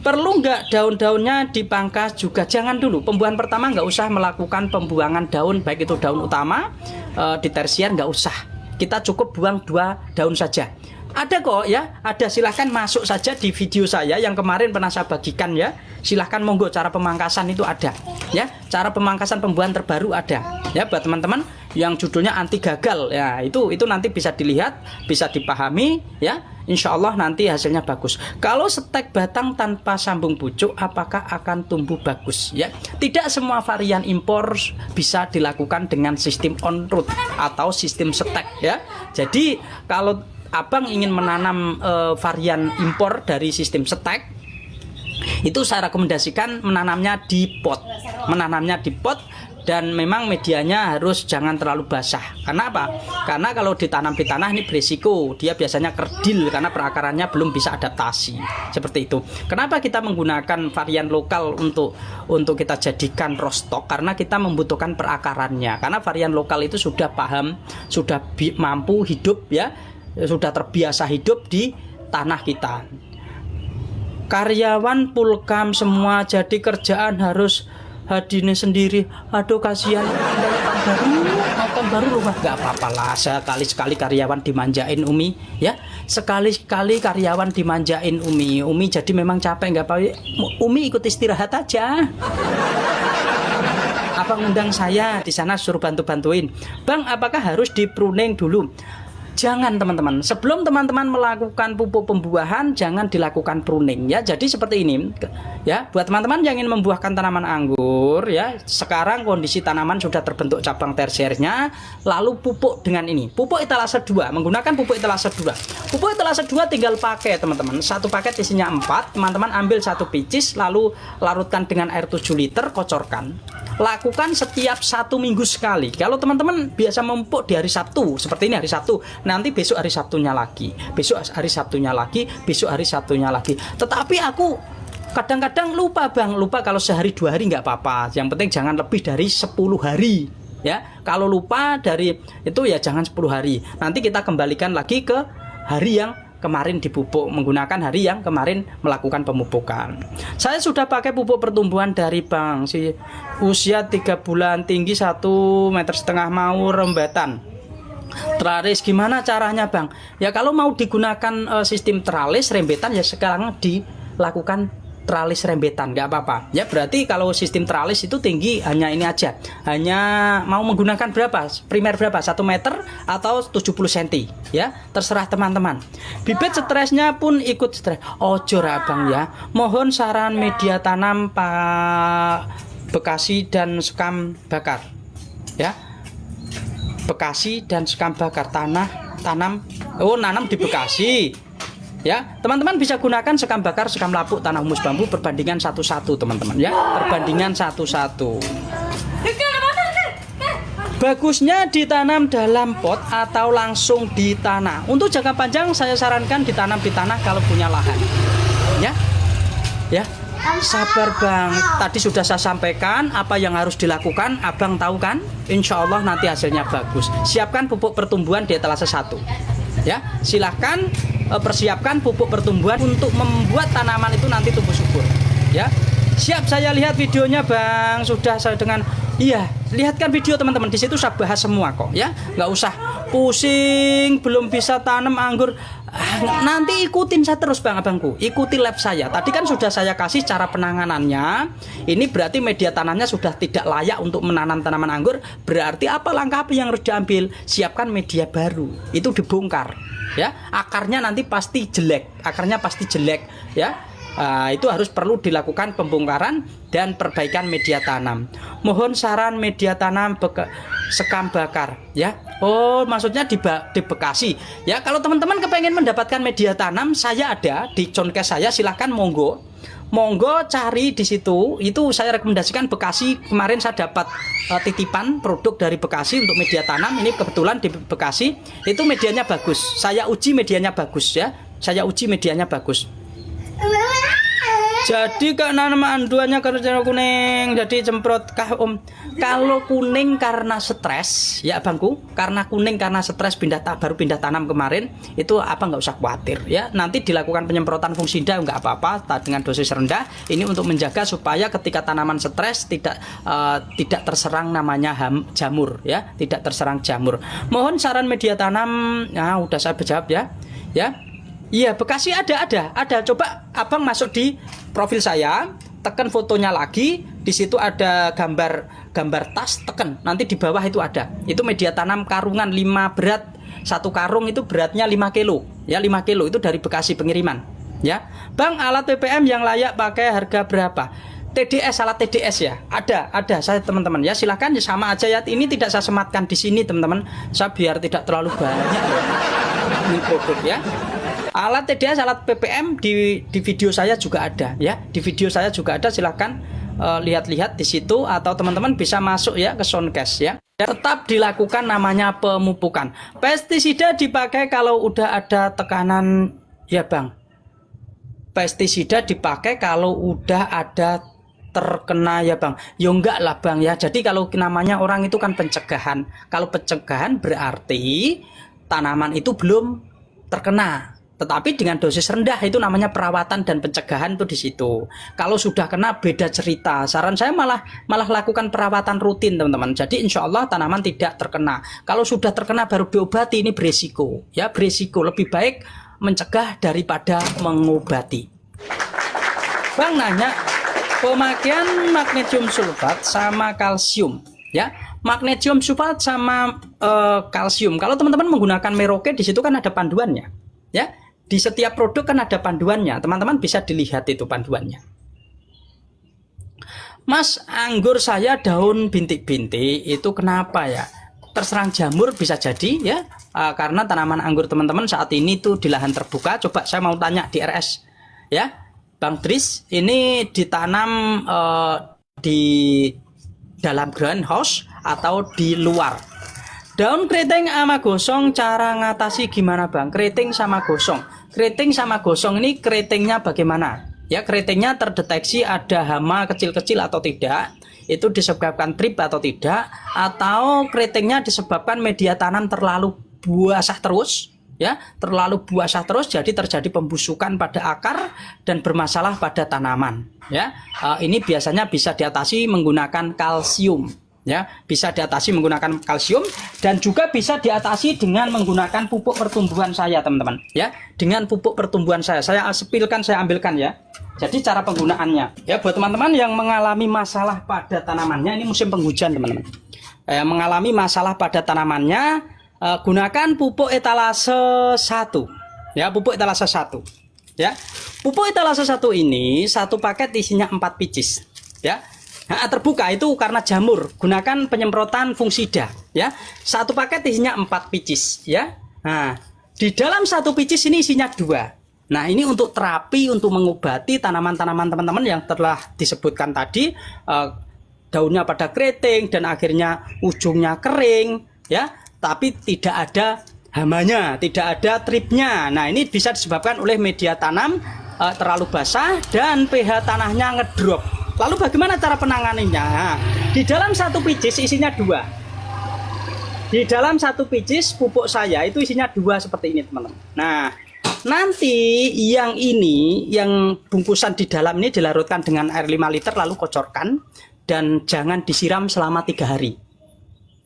Perlu nggak daun-daunnya dipangkas juga? Jangan dulu. Pembuahan pertama nggak usah melakukan pembuangan daun, baik itu daun utama, di tersier nggak usah. Kita cukup buang 2 daun saja. Ada kok ya, ada, silahkan masuk saja di video saya yang kemarin pernah saya bagikan ya. Silahkan monggo, cara pemangkasan itu ada ya. Cara pemangkasan pembuahan terbaru ada ya, buat teman-teman yang judulnya anti gagal ya, itu nanti bisa dilihat, bisa dipahami ya. Insya Allah nanti hasilnya bagus. Kalau stek batang tanpa sambung pucuk, apakah akan tumbuh bagus ya? Tidak semua varian impor bisa dilakukan dengan sistem on root atau sistem stek ya. Jadi kalau abang ingin menanam varian impor dari sistem stek, itu saya rekomendasikan menanamnya di pot. Dan memang medianya harus jangan terlalu basah. Karena apa? Karena kalau ditanam di tanah ini berisiko, dia biasanya kerdil karena perakarannya belum bisa adaptasi. Seperti itu. Kenapa kita menggunakan varian lokal untuk kita jadikan rostock? Karena kita membutuhkan perakarannya. Karena varian lokal itu sudah paham, sudah mampu hidup ya, sudah terbiasa hidup di tanah kita. Karyawan pulkam semua, jadi kerjaan harus Hadine sendiri. Aduh kasihan, tahun baru rumah nggak apa-apa lah, sekali-sekali karyawan dimanjain Umi ya, sekali-sekali karyawan dimanjain Umi jadi memang capek nggak apa-apa, Umi ikut istirahat aja. Apa ngundang saya di sana suruh bantu-bantuin, Bang, apakah harus di pruning dulu? Jangan teman-teman, sebelum teman-teman melakukan pupuk pembuahan jangan dilakukan pruning ya. Jadi seperti ini ya, buat teman-teman yang ingin membuahkan tanaman anggur ya, sekarang kondisi tanaman sudah terbentuk cabang tersiernya, lalu pupuk dengan ini, pupuk etalase 2, menggunakan pupuk etalase 2. Pupuk etalase 2 tinggal pakai teman-teman, satu paket isinya 4, teman-teman ambil 1 picis, lalu larutkan dengan air 7 liter, kocorkan. Lakukan setiap 1 minggu sekali. Kalau teman-teman biasa memupuk di hari Sabtu, seperti ini hari Sabtu, nanti besok hari Sabtunya lagi, besok hari Sabtunya lagi, besok hari Sabtunya lagi. Tetapi aku kadang-kadang lupa Bang, lupa kalau sehari 2 hari nggak apa-apa. Yang penting jangan lebih dari 10 hari ya. Kalau lupa dari itu ya jangan 10 hari. Nanti kita kembalikan lagi ke hari yang kemarin dipupuk, menggunakan hari yang kemarin melakukan pemupukan. Saya sudah pakai pupuk pertumbuhan dari Bang, si usia 3 bulan, tinggi 1,5 meter, mau rembatan. Tralis gimana caranya Bang? Ya kalau mau digunakan sistem tralis rembetan ya sekarang dilakukan tralis rembetan, nggak apa-apa ya. Berarti kalau sistem tralis itu tinggi hanya ini aja, hanya mau menggunakan berapa, primer berapa, 1 meter atau 70 cm ya, terserah teman-teman. Bibit stresnya pun ikut stres. Ojo Bang ya, mohon saran media tanam Pak Bekasi dan sekam bakar ya. Bekasi dan sekam bakar, tanam di Bekasi ya. Teman-teman bisa gunakan sekam bakar, sekam lapuk, tanah humus bambu, perbandingan 1:1 teman-teman ya, perbandingan 1:1. Bagusnya ditanam dalam pot atau langsung di tanah. Untuk jangka panjang saya sarankan ditanam di tanah kalau punya lahan ya. Ya, sabar Bang, tadi sudah saya sampaikan apa yang harus dilakukan, Abang tahu kan? Insya Allah nanti hasilnya bagus. Siapkan pupuk pertumbuhan di etalase 1 ya. Silahkan persiapkan pupuk pertumbuhan untuk membuat tanaman itu nanti tumbuh subur ya. Siap, saya lihat videonya Bang, sudah saya dengan iya, lihatkan video teman-teman, di situ saya bahas semua kok ya. Nggak usah pusing belum bisa tanam anggur. Nanti ikutin saya terus Bang, abangku, ikuti lab saya. Tadi kan sudah saya kasih cara penanganannya. Ini berarti media tanamnya sudah tidak layak untuk menanam tanaman anggur. Berarti apa langkah apa yang harus diambil? Siapkan media baru, itu dibongkar ya. Akarnya nanti pasti jelek, ya. Itu harus perlu dilakukan pembongkaran dan perbaikan media tanam. Mohon saran media tanam sekam bakar ya. Oh, maksudnya di Bekasi ya. Kalau teman-teman kepengen mendapatkan media tanam, saya ada di Concast saya, silahkan monggo cari di situ. Itu saya rekomendasikan Bekasi. Kemarin saya dapat titipan produk dari Bekasi untuk media tanam. Ini kebetulan di Bekasi itu medianya bagus. Saya uji medianya bagus ya. Jadi tanaman duanya karena kuning, jadi cemprot kah Om? Kalau kuning karena stres, ya Bangku, karena kuning karena stres baru pindah tanam kemarin, itu apa nggak usah khawatir ya. Nanti dilakukan penyemprotan fungsida nggak apa-apa dengan dosis rendah. Ini untuk menjaga supaya ketika tanaman stres tidak terserang namanya jamur ya, tidak terserang jamur. Mohon saran media tanam. Nah, udah saya jawab ya. Ya. Iya, Bekasi ada. Coba Abang masuk di profil saya, tekan fotonya lagi, di situ ada gambar tas, tekan. Nanti di bawah itu ada. Itu media tanam karungan 5 berat. Satu karung itu beratnya 5 kilo. Ya, 5 kilo itu dari Bekasi pengiriman. Ya. Bang, alat PPM yang layak pakai harga berapa? TDS, alat TDS ya. Ada saya teman-teman ya. Silahkan ya, sama aja ya. Ini tidak saya sematkan di sini, teman-teman. Saya biar tidak terlalu banyak ini produk ya. Alat TDS, alat PPM di video saya juga ada ya. Di video saya juga ada, silahkan lihat-lihat di situ atau teman-teman bisa masuk ya ke Soundcast ya. Tetap dilakukan namanya pemupukan. Pestisida dipakai kalau udah ada tekanan ya Bang. Pestisida dipakai kalau udah ada terkena ya Bang. Ya enggak lah Bang ya. Jadi kalau namanya orang itu kan pencegahan. Kalau pencegahan berarti tanaman itu belum terkena. Tetapi dengan dosis rendah itu namanya perawatan dan pencegahan itu di situ. Kalau sudah kena beda cerita. Saran saya malah lakukan perawatan rutin teman-teman. Jadi insya Allah tanaman tidak terkena. Kalau sudah terkena baru diobati, ini beresiko. Ya beresiko, lebih baik mencegah daripada mengobati. Bang nanya pemakaian magnesium sulfat sama kalsium. Ya magnesium sulfat sama kalsium. Kalau teman-teman menggunakan Merauke di situ kan ada panduannya. Ya. Di setiap produk kan ada panduannya, teman-teman bisa dilihat itu panduannya. Mas, anggur saya daun bintik-bintik itu kenapa ya? Terserang jamur bisa jadi ya, karena tanaman anggur teman-teman saat ini tuh di lahan terbuka. Coba saya mau tanya di RS ya, Bang Tris, ini ditanam di dalam greenhouse atau di luar? Daun keriting sama gosong cara ngatasi gimana Bang? Keriting sama gosong. Keriting sama gosong ini keritingnya bagaimana? Ya keritingnya terdeteksi ada hama kecil-kecil atau tidak? Itu disebabkan trip atau tidak? Atau keritingnya disebabkan media tanam terlalu basah terus? Ya, terlalu basah terus jadi terjadi pembusukan pada akar dan bermasalah pada tanaman. Ya, ini biasanya bisa diatasi menggunakan kalsium. Ya, bisa diatasi menggunakan kalsium dan juga bisa diatasi dengan menggunakan pupuk pertumbuhan saya teman-teman ya, dengan pupuk pertumbuhan saya ambilkan ya. Jadi cara penggunaannya ya buat teman-teman yang mengalami masalah pada tanamannya, ini musim penghujan teman-teman, mengalami masalah pada tanamannya, gunakan pupuk etalase 1 ya, pupuk etalase 1 ya. Pupuk etalase 1 ini satu paket isinya 4 picis ya. Nah, terbuka itu karena jamur, gunakan penyemprotan fungsida ya. Satu paket isinya 4 picis ya. Nah, di dalam satu picis ini isinya 2. Nah, ini untuk terapi untuk mengobati tanaman-tanaman teman-teman yang telah disebutkan tadi, daunnya pada keriting dan akhirnya ujungnya kering ya, tapi tidak ada hamanya, tidak ada tripnya. Nah, ini bisa disebabkan oleh media tanam terlalu basah dan pH tanahnya ngedrop. Lalu bagaimana cara penanganannya? Di dalam satu picis isinya 2. Di dalam satu picis pupuk saya itu isinya 2 seperti ini teman-teman. Nah, nanti yang ini, yang bungkusan di dalam ini dilarutkan dengan air 5 liter lalu kocorkan dan jangan disiram selama 3 hari.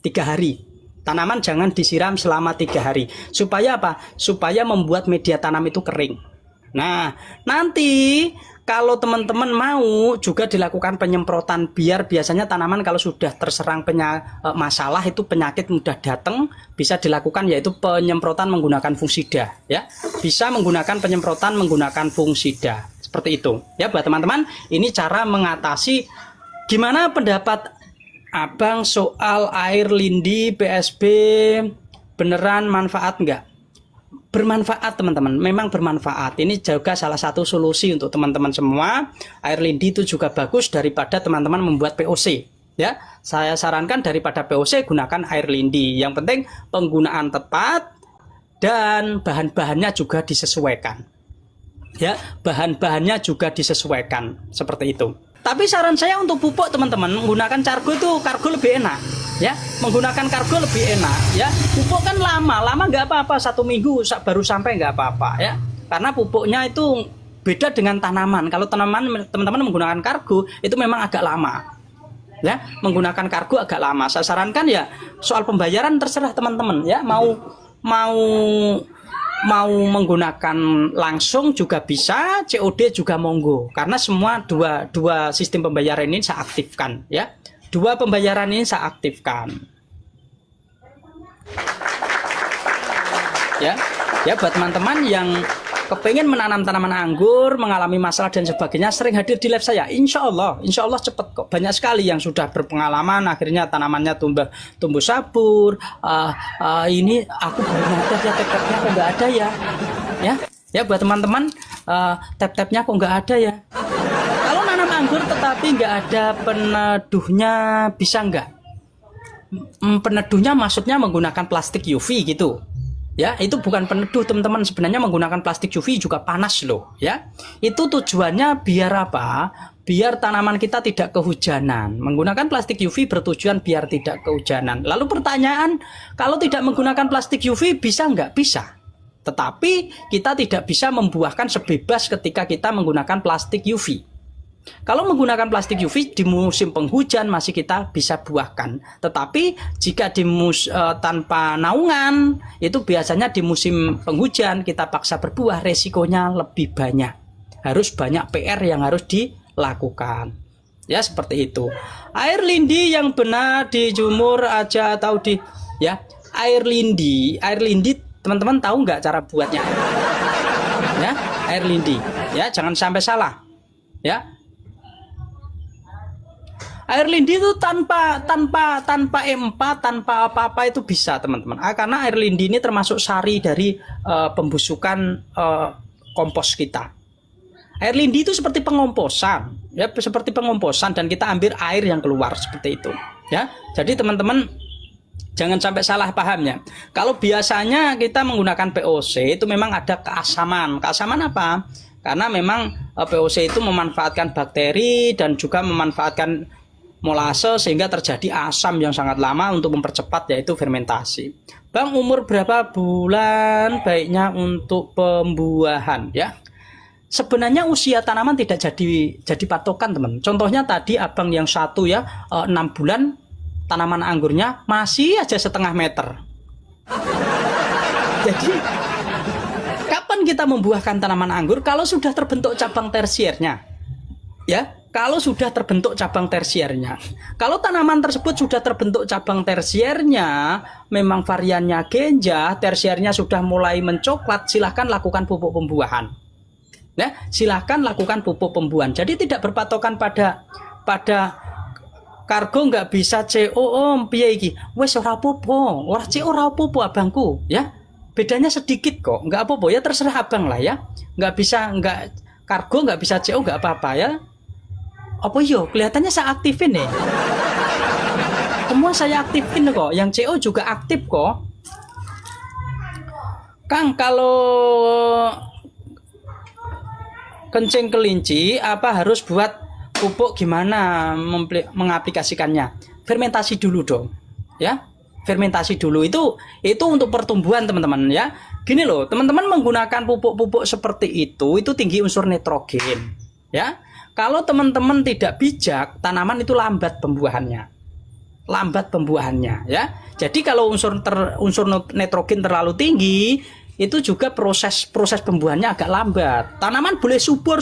3 hari. Tanaman jangan disiram selama 3 hari. Supaya apa? Supaya membuat media tanam itu kering. Nah, nanti kalau teman-teman mau juga dilakukan penyemprotan, biar biasanya tanaman kalau sudah terserang masalah itu penyakit mudah datang, bisa dilakukan yaitu penyemprotan menggunakan fungsida ya. Bisa menggunakan penyemprotan menggunakan fungsida. Seperti itu. Ya buat teman-teman, ini cara mengatasi. Gimana pendapat Abang soal air lindi PSB, beneran manfaat enggak? Bermanfaat teman-teman, memang bermanfaat. Ini juga salah satu solusi untuk teman-teman semua. Air lindi itu juga bagus daripada teman-teman membuat POC ya. Saya sarankan daripada POC gunakan air lindi. Yang penting penggunaan tepat dan bahan-bahannya juga disesuaikan. Ya, bahan-bahannya juga disesuaikan seperti itu. Tapi saran saya untuk pupuk teman-teman menggunakan kargo itu kargo lebih enak. Ya, menggunakan kargo lebih enak. Ya, pupuk kan lama nggak apa-apa, 1 minggu baru sampai nggak apa-apa ya. Karena pupuknya itu beda dengan tanaman. Kalau tanaman teman-teman menggunakan kargo itu memang agak lama. Ya, menggunakan kargo agak lama. Saya sarankan ya soal pembayaran terserah teman-teman ya, mau menggunakan langsung juga bisa, COD juga monggo. Karena semua dua sistem pembayaran ini saya aktifkan ya. Dua pembayaran ini saya aktifkan. Ya. Ya buat teman-teman yang kepengen menanam tanaman anggur, mengalami masalah dan sebagainya, sering hadir di live saya. Insya Allah cepet kok. Banyak sekali yang sudah berpengalaman, akhirnya tanamannya tumbuh sabur. Ini aku baru nyadar ya tap-tapnya kok nggak ada ya. Ya buat teman-teman, tap-tapnya kok nggak ada ya. Kalau nanam anggur tetapi nggak ada peneduhnya, bisa nggak? Peneduhnya maksudnya menggunakan plastik UV gitu. Ya, itu bukan peneduh teman-teman, sebenarnya menggunakan plastik UV juga panas loh ya. Itu tujuannya biar apa? Biar tanaman kita tidak kehujanan. Menggunakan plastik UV bertujuan biar tidak kehujanan. Lalu pertanyaan, kalau tidak menggunakan plastik UV bisa nggak? Bisa. Tetapi kita tidak bisa membuahkan sebebas ketika kita menggunakan plastik UV. Kalau menggunakan plastik UV di musim penghujan masih kita bisa buahkan. Tetapi jika tanpa naungan, itu biasanya di musim penghujan kita paksa berbuah, resikonya lebih banyak. Harus banyak PR yang harus dilakukan. Ya seperti itu. Air lindi yang benar dijemur aja atau air lindi teman-teman tahu nggak cara buatnya? Ya, air lindi. Ya, jangan sampai salah. Ya. Air lindi itu tanpa E4, tanpa apa-apa itu bisa teman-teman. Karena air lindi ini termasuk sari dari pembusukan kompos kita. Air lindi itu seperti pengomposan, ya seperti pengomposan dan kita ambil air yang keluar seperti itu. Ya, jadi teman-teman jangan sampai salah pahamnya. Kalau biasanya kita menggunakan POC itu memang ada keasaman. Keasaman apa? Karena memang POC itu memanfaatkan bakteri dan juga memanfaatkan molase sehingga terjadi asam yang sangat lama untuk mempercepat yaitu fermentasi. Bang, umur berapa bulan baiknya untuk pembuahan ya? Sebenarnya usia tanaman tidak jadi patokan teman. Contohnya tadi abang yang 6 bulan tanaman anggurnya masih aja 0,5 meter. Jadi kapan kita membuahkan tanaman anggur? Kalau sudah terbentuk cabang tersiernya. Ya. Kalau sudah terbentuk cabang tersiernya, kalau tanaman tersebut sudah terbentuk cabang tersiernya, memang variannya genjah, tersiernya sudah mulai mencoklat, silahkan lakukan pupuk pembuahan. Ya, silahkan lakukan pupuk pembuahan. Jadi tidak berpatokan pada kargo nggak bisa CO piye iki. Wes ora apa-apa, ora CO ora apa-apa abangku, ya. Bedanya sedikit kok, nggak apa-apa ya terserah abang lah ya. Kargo nggak bisa CO nggak apa-apa ya. Apa yo kelihatannya saya aktifin nih. Semua saya aktifin kok, yang CO juga aktif kok. Kang, kalau kencing kelinci apa harus buat pupuk gimana mengaplikasikannya? Fermentasi dulu dong. Ya. Fermentasi dulu itu untuk pertumbuhan teman-teman ya. Gini loh, teman-teman menggunakan pupuk-pupuk seperti itu tinggi unsur nitrogen. Ya. Kalau teman-teman tidak bijak, tanaman itu lambat pembuahannya ya. Jadi kalau unsur nitrogen terlalu tinggi, itu juga proses pembuahannya agak lambat. Tanaman boleh subur,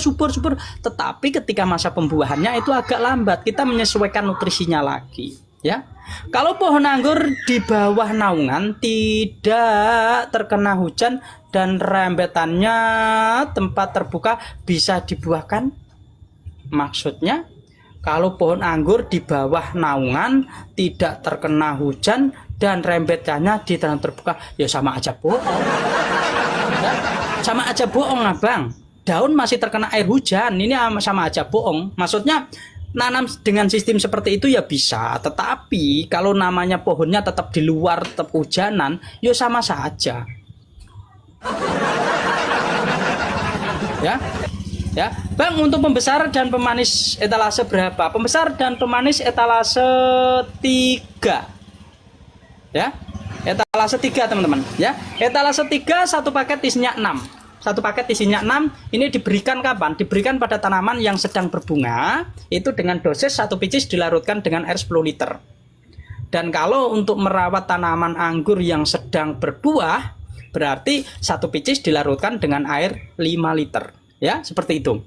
tetapi ketika masa pembuahannya itu agak lambat. Kita menyesuaikan nutrisinya lagi, ya. Kalau pohon anggur di bawah naungan tidak terkena hujan dan rembetannya tempat terbuka bisa dibuahkan. Maksudnya kalau pohon anggur di bawah naungan tidak terkena hujan dan rembetannya di tanah terbuka, ya sama aja bohong. Ya, sama aja bohong abang. Daun masih terkena air hujan, ini sama aja bohong. Maksudnya nanam dengan sistem seperti itu ya bisa, tetapi kalau namanya pohonnya tetap di luar, tetap hujanan, ya sama saja. Ya. Ya, Bang, untuk pembesar dan pemanis etalase berapa? Pembesar dan pemanis etalase 3. Ya. Etalase 3, teman-teman, ya. Etalase 3 satu paket isinya 6. Satu paket isinya 6. Ini diberikan kapan? Diberikan pada tanaman yang sedang berbunga, itu dengan dosis 1 biji dilarutkan dengan air 10 liter. Dan kalau untuk merawat tanaman anggur yang sedang berbuah, berarti 1 biji dilarutkan dengan air 5 liter. Ya, seperti itu.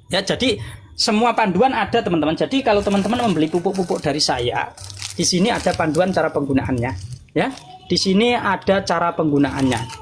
Ya, jadi semua panduan ada, teman-teman. Jadi kalau teman-teman membeli pupuk-pupuk dari saya, di sini ada panduan cara penggunaannya. Ya, di sini ada cara penggunaannya.